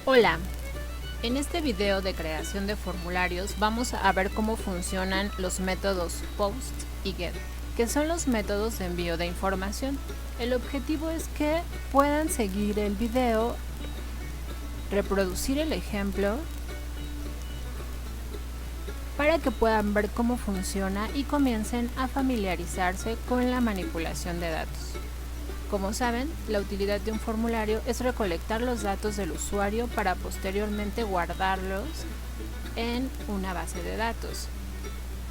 Hola, en este video de creación de formularios vamos a ver cómo funcionan los métodos POST y GET, que son los métodos de envío de información. El objetivo es que puedan seguir el video, reproducir el ejemplo, para que puedan ver cómo funciona y comiencen a familiarizarse con la manipulación de datos. Como saben, la utilidad de un formulario es recolectar los datos del usuario para posteriormente guardarlos en una base de datos.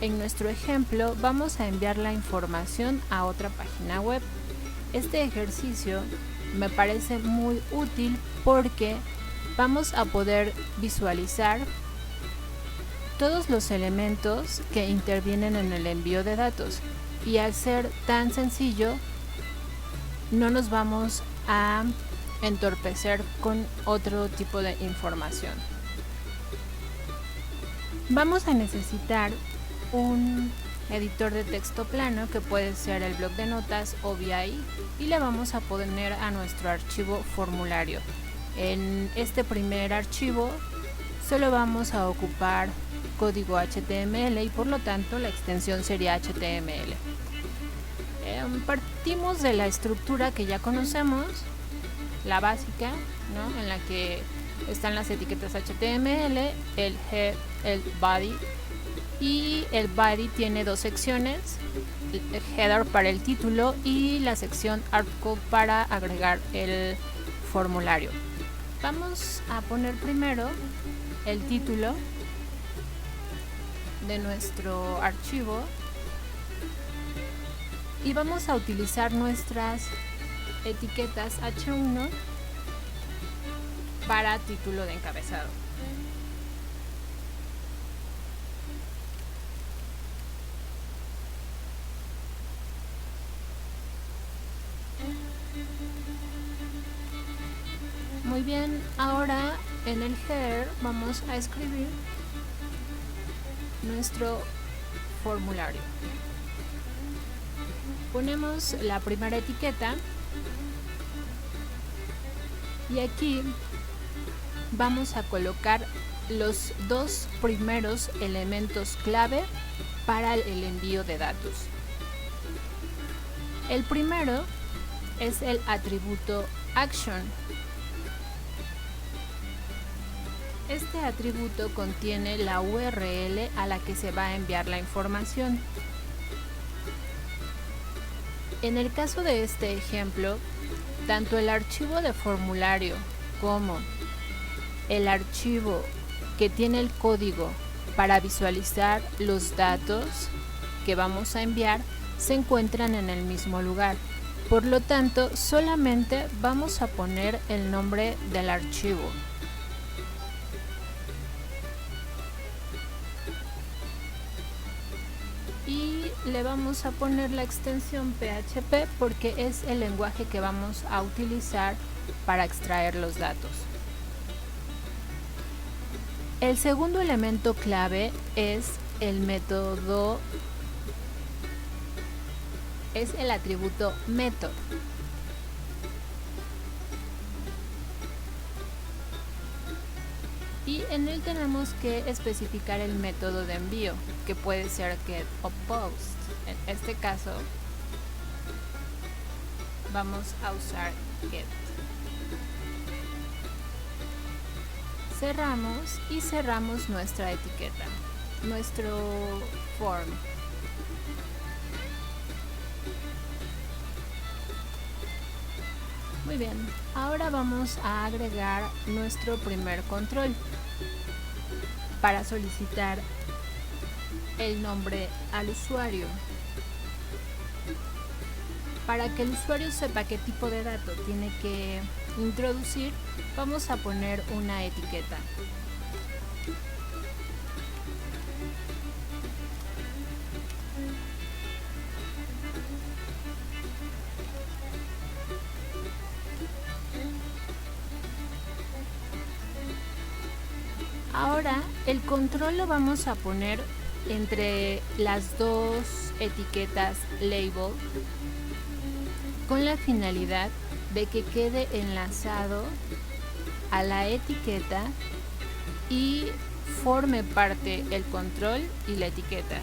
En nuestro ejemplo, vamos a enviar la información a otra página web. Este ejercicio me parece muy útil porque vamos a poder visualizar todos los elementos que intervienen en el envío de datos, y al ser tan sencillo no nos vamos a entorpecer con otro tipo de información. Vamos a necesitar un editor de texto plano, que puede ser el bloc de notas o VI, y le vamos a poner a nuestro archivo formulario. En este primer archivo solo vamos a ocupar código HTML y por lo tanto la extensión sería HTML. Partimos de la estructura que ya conocemos, la básica, ¿no? En la que están las etiquetas HTML, el head, el body, y el body tiene dos secciones: el header para el título y la sección article para agregar el formulario. Vamos a poner primero el título de nuestro archivo y vamos a utilizar nuestras etiquetas H1 para título de encabezado. Muy bien, ahora en el header vamos a escribir nuestro formulario. Ponemos la primera etiqueta y aquí vamos a colocar los dos primeros elementos clave para el envío de datos. El primero es el atributo action. Este atributo contiene la URL a la que se va a enviar la información. En el caso de este ejemplo, tanto el archivo de formulario como el archivo que tiene el código para visualizar los datos que vamos a enviar se encuentran en el mismo lugar. Por lo tanto, solamente vamos a poner el nombre del archivo. Y le vamos a poner la extensión PHP porque es el lenguaje que vamos a utilizar para extraer los datos. El segundo elemento clave es el método, es el atributo method. Y en él tenemos que especificar el método de envío, que puede ser get o post. En este caso vamos a usar get. Cerramos y cerramos nuestra etiqueta, nuestro form. Muy bien, ahora vamos a agregar nuestro primer control para solicitar el nombre al usuario. Para que el usuario sepa qué tipo de dato tiene que introducir, vamos a poner una etiqueta. Ahora el control lo vamos a poner entre las dos etiquetas label, con la finalidad de que quede enlazado a la etiqueta y forme parte el control y la etiqueta.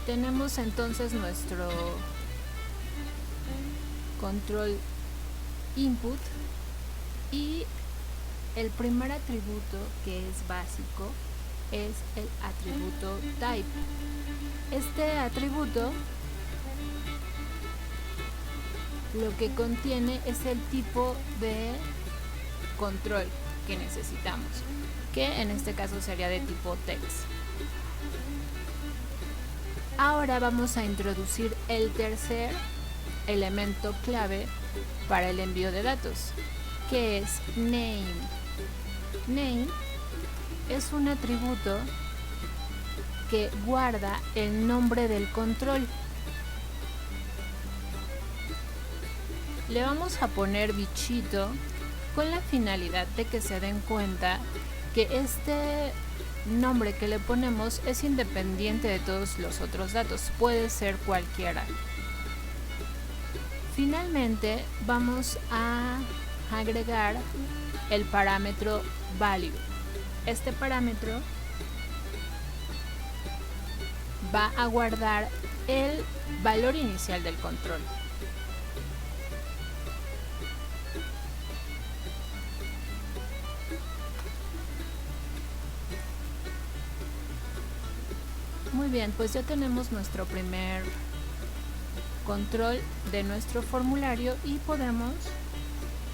Tenemos entonces nuestro control input y el primer atributo, que es básico, es el atributo type. Este atributo lo que contiene es el tipo de control que necesitamos, que en este caso sería de tipo text. Ahora vamos a introducir el tercer elemento clave para el envío de datos, que es name. Name es un atributo que guarda el nombre del control. Le vamos a poner bichito con la finalidad de que se den cuenta que este nombre que le ponemos es independiente de todos los otros datos, puede ser cualquiera. Finalmente vamos a agregar el parámetro value. Este parámetro va a guardar el valor inicial del control. Muy bien, pues ya tenemos nuestro primer control de nuestro formulario y podemos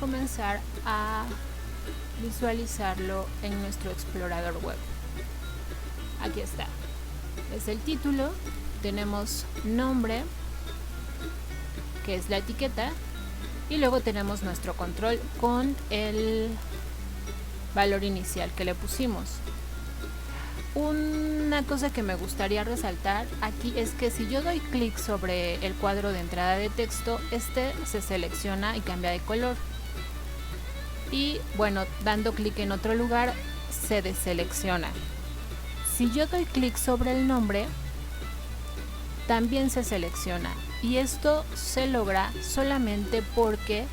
comenzar a visualizarlo en nuestro explorador web. Aquí está. Es el título, tenemos nombre, que es la etiqueta, y luego tenemos nuestro control con el valor inicial que le pusimos. Una cosa que me gustaría resaltar aquí es que si yo doy clic sobre el cuadro de entrada de texto, este se selecciona y cambia de color. Y bueno, dando clic en otro lugar se deselecciona. Si yo doy clic sobre el nombre, también se selecciona. Y esto se logra solamente porque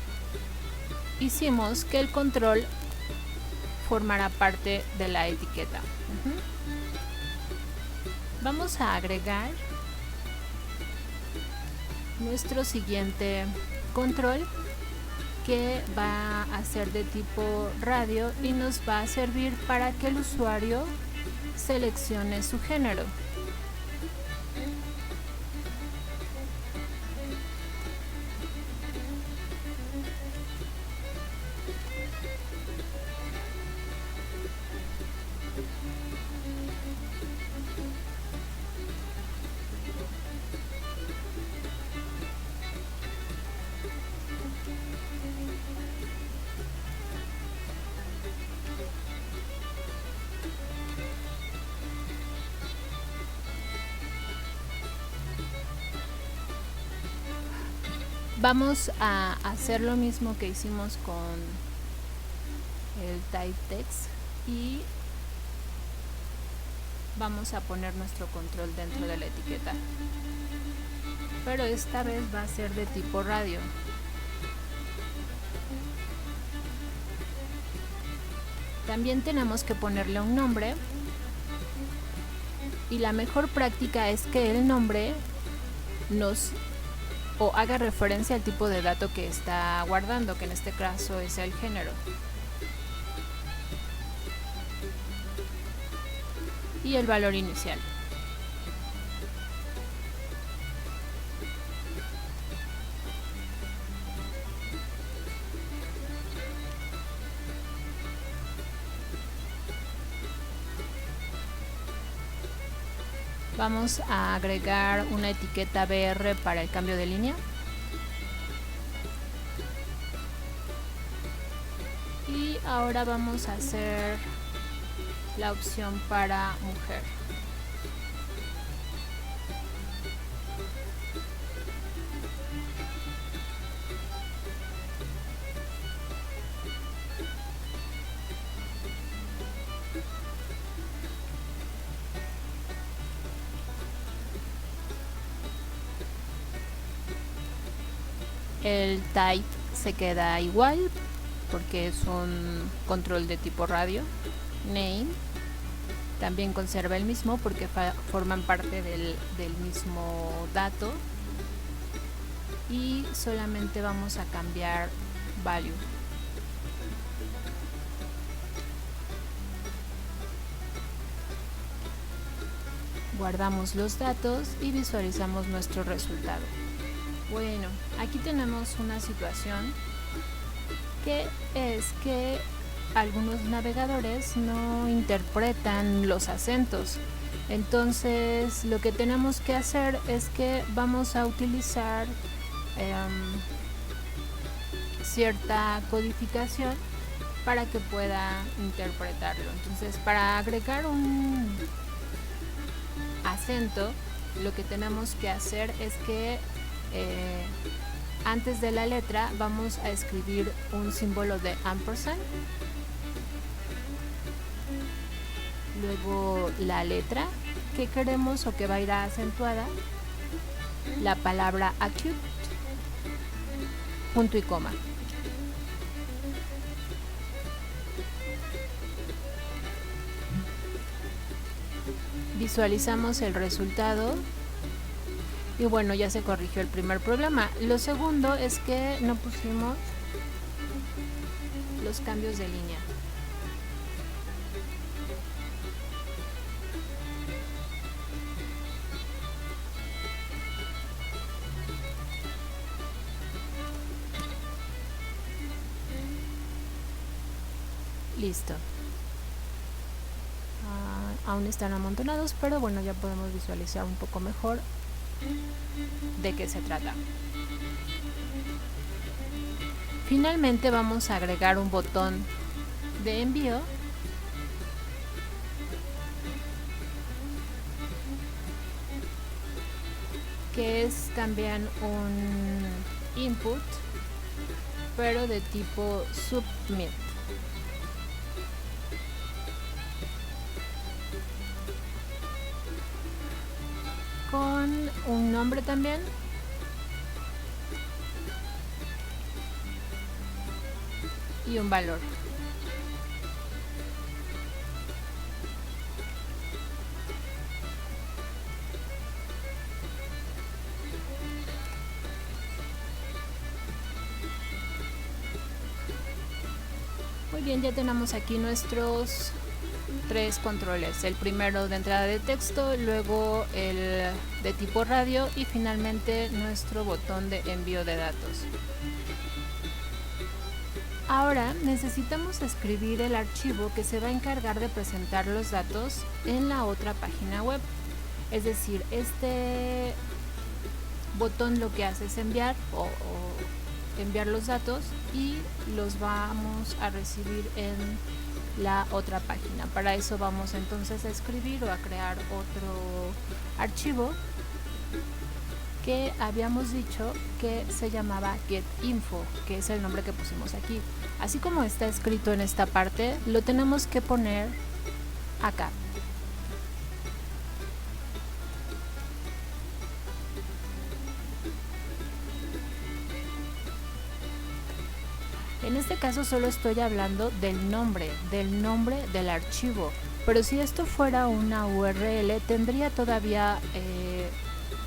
hicimos que el control formara parte de la etiqueta. Vamos a agregar nuestro siguiente control, que va a ser de tipo radio y nos va a servir para que el usuario seleccione su género. Vamos a hacer lo mismo que hicimos con el type text y vamos a poner nuestro control dentro de la etiqueta, pero esta vez va a ser de tipo radio. También tenemos que ponerle un nombre y la mejor práctica es que el nombre haga referencia al tipo de dato que está guardando, que en este caso es el género. Y el valor inicial. Vamos a agregar una etiqueta BR para el cambio de línea. Y ahora vamos a hacer la opción para mujer. El type se queda igual porque es un control de tipo radio. Name también conserva el mismo porque forman parte del mismo dato. Y solamente vamos a cambiar value. Guardamos los datos y visualizamos nuestro resultado. Bueno, aquí tenemos una situación que es que algunos navegadores no interpretan los acentos. Entonces lo que tenemos que hacer es que vamos a utilizar cierta codificación para que pueda interpretarlo. Entonces, para agregar un acento, lo que tenemos que hacer es que antes de la letra vamos a escribir un símbolo de ampersand, luego la letra que queremos o que va a ir acentuada, la palabra acute, punto y coma. Visualizamos el resultado y bueno, ya se corrigió el primer problema. Lo segundo es que no pusimos los cambios de línea. Listo. Aún están amontonados, pero bueno, ya podemos visualizar un poco mejor de qué se trata. Finalmente vamos a agregar un botón de envío que es también un input, pero de tipo submit. Con un nombre también. Y un valor. Muy bien, ya tenemos aquí nuestros 3 controles, el primero de entrada de texto, luego el de tipo radio y finalmente nuestro botón de envío de datos. Ahora necesitamos escribir el archivo que se va a encargar de presentar los datos en la otra página web. Es decir, este botón lo que hace es enviar o enviar los datos y los vamos a recibir en la otra página. Para eso vamos entonces a escribir o a crear otro archivo que habíamos dicho que se llamaba getinfo, que es el nombre que pusimos aquí. Así como está escrito en esta parte, lo tenemos que poner acá. En este caso solo estoy hablando del nombre del archivo, pero si esto fuera una URL tendría todavía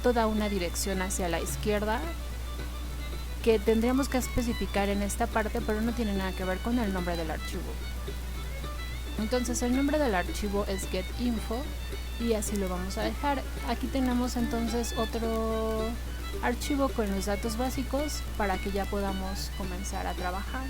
toda una dirección hacia la izquierda que tendríamos que especificar en esta parte, pero no tiene nada que ver con el nombre del archivo. Entonces el nombre del archivo es getinfo y así lo vamos a dejar. Aquí tenemos entonces otro archivo con los datos básicos para que ya podamos comenzar a trabajar.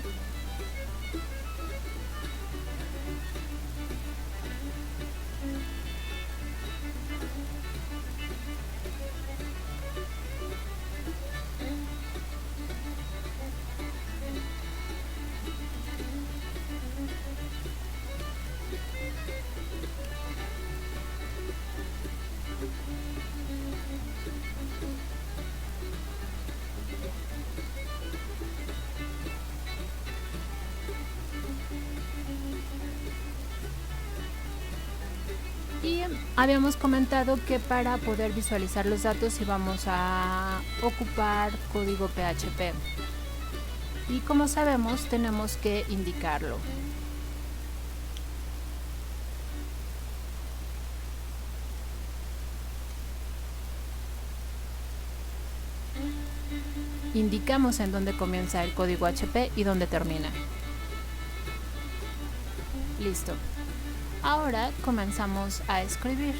Y habíamos comentado que para poder visualizar los datos íbamos a ocupar código PHP. Y como sabemos, tenemos que indicarlo. Indicamos en dónde comienza el código HP y dónde termina. Listo. Ahora comenzamos a escribir.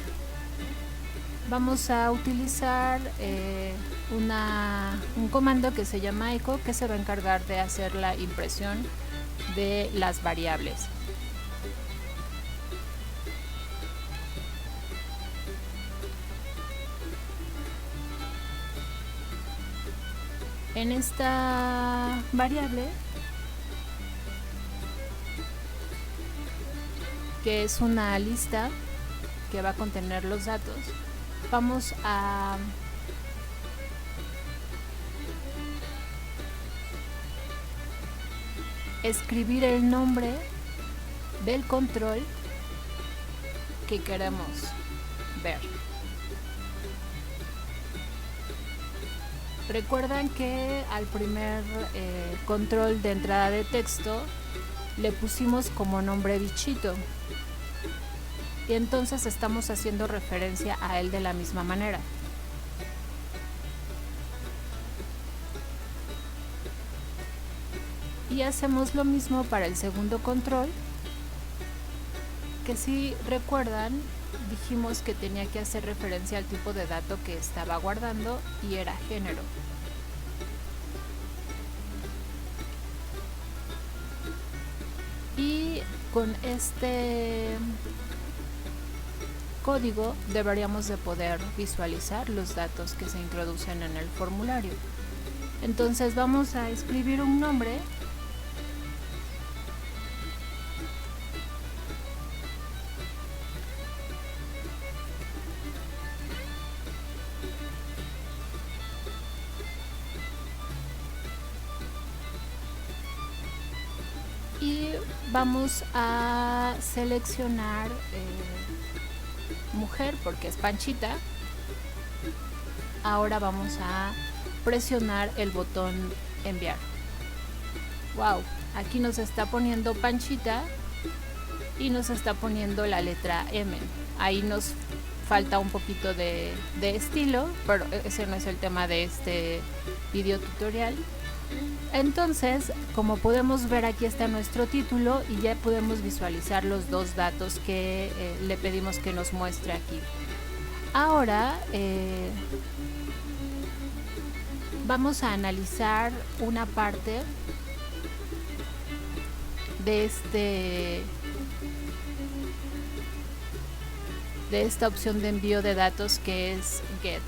Vamos a utilizar un comando que se llama echo, que se va a encargar de hacer la impresión de las variables. En esta variable, que es una lista que va a contener los datos, vamos a escribir el nombre del control que queremos ver. Recuerdan que al primer control de entrada de texto le pusimos como nombre bichito, y entonces estamos haciendo referencia a él de la misma manera. Y hacemos lo mismo para el segundo control, que si recuerdan dijimos que tenía que hacer referencia al tipo de dato que estaba guardando, y era género. Y con este código deberíamos de poder visualizar los datos que se introducen en el formulario. Entonces vamos a escribir un nombre y vamos a seleccionar mujer porque es Panchita. Ahora vamos a presionar el botón enviar. Wow, aquí nos está poniendo Panchita y nos está poniendo la letra M. Ahí nos falta un poquito de estilo, pero ese no es el tema de este video tutorial. Entonces, como podemos ver, aquí está nuestro título y ya podemos visualizar los dos datos que le pedimos que nos muestre aquí. Ahora vamos a analizar una parte de esta opción de envío de datos, que es Get.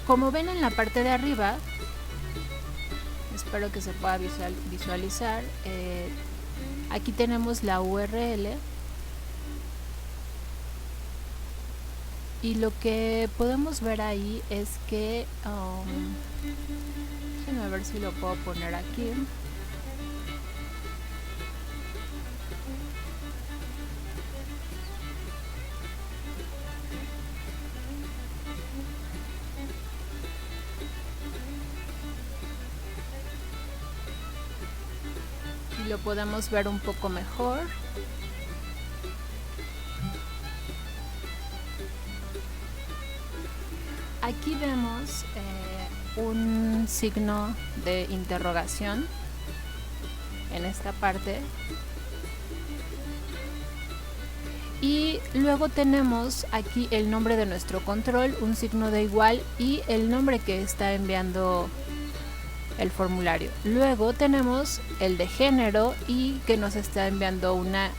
Como ven en la parte de arriba, espero que se pueda visualizar, aquí tenemos la URL y lo que podemos ver ahí es que déjenme ver si lo puedo poner aquí. Lo podemos ver un poco mejor. Aquí vemos un signo de interrogación en esta parte, y luego tenemos aquí el nombre de nuestro control, un signo de igual y el nombre que está enviando el formulario. Luego tenemos el de género y que nos está enviando una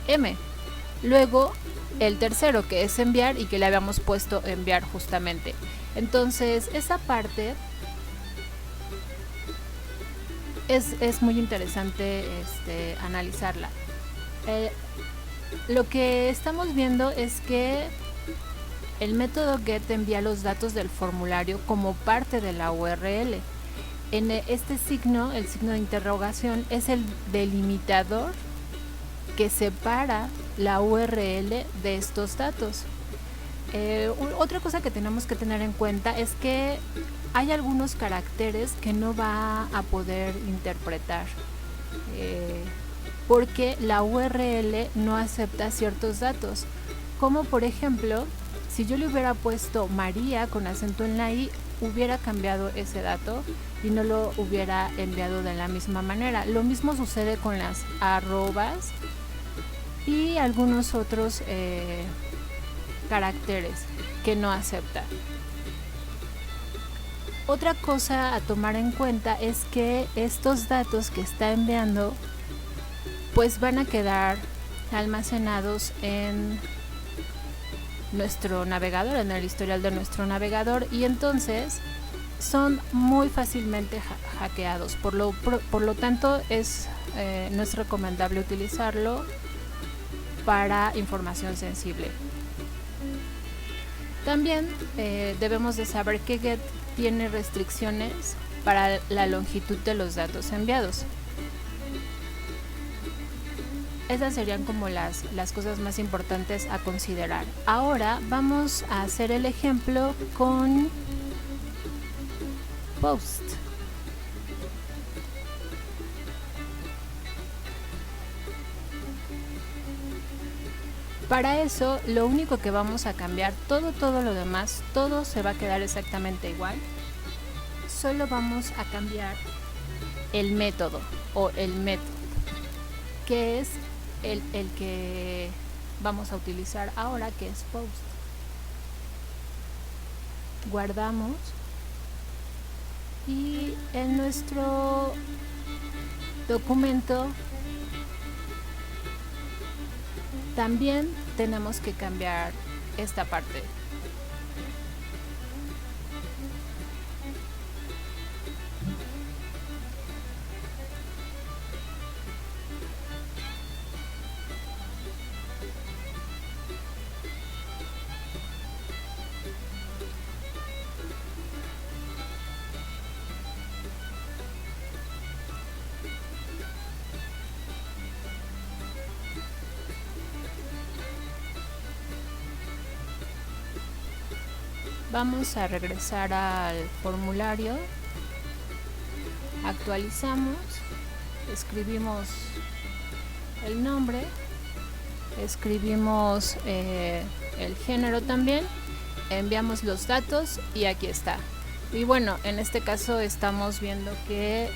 M. Luego el tercero, que es enviar, y que le habíamos puesto enviar justamente. Entonces esa parte es muy interesante analizarla. Lo que estamos viendo es que el método get envía los datos del formulario como parte de la URL. En este signo, el signo de interrogación, es el delimitador que separa la URL de estos datos. Otra cosa que tenemos que tener en cuenta es que hay algunos caracteres que no va a poder interpretar porque la URL no acepta ciertos datos, como por ejemplo, si yo le hubiera puesto María con acento en la I, hubiera cambiado ese dato y no lo hubiera enviado de la misma manera. Lo mismo sucede con las arrobas y algunos otros caracteres que no acepta. Otra cosa a tomar en cuenta es que estos datos que está enviando pues van a quedar almacenados en nuestro navegador, en el historial de nuestro navegador, y entonces son muy fácilmente hackeados. Por lo tanto no es recomendable utilizarlo para información sensible. También debemos de saber que GET tiene restricciones para la longitud de los datos enviados. Esas serían como las cosas más importantes a considerar. Ahora vamos a hacer el ejemplo con Post. Para eso, lo único que vamos a cambiar, todo lo demás, todo se va a quedar exactamente igual. Solo vamos a cambiar el método o el método, que es el que vamos a utilizar ahora, que es Post. Guardamos y en nuestro documento también tenemos que cambiar esta parte. Vamos a regresar al formulario, actualizamos, escribimos el nombre, escribimos el género también, enviamos los datos y aquí está. Y bueno, en este caso estamos viendo que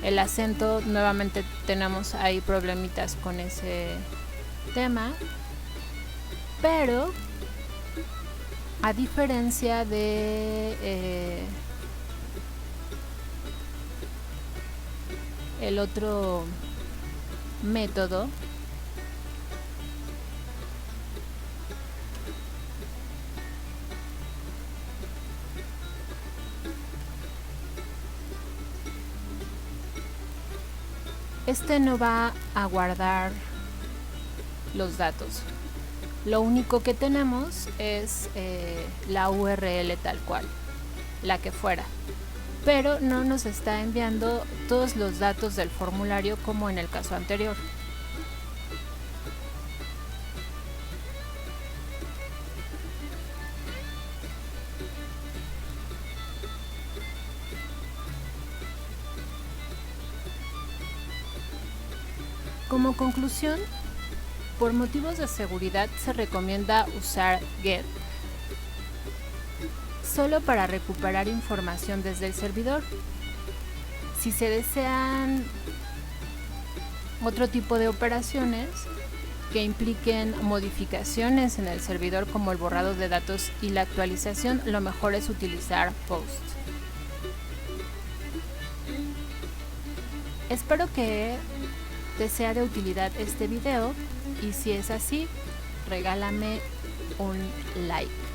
el acento, nuevamente tenemos ahí problemitas con ese tema, pero a diferencia de el otro método, este no va a guardar los datos. Lo único que tenemos es la URL tal cual, la que fuera, pero no nos está enviando todos los datos del formulario como en el caso anterior. Como conclusión, por motivos de seguridad se recomienda usar GET solo para recuperar información desde el servidor. Si se desean otro tipo de operaciones que impliquen modificaciones en el servidor, como el borrado de datos y la actualización, lo mejor es utilizar Post. Espero que te sea de utilidad este video y si es así, regálame un like.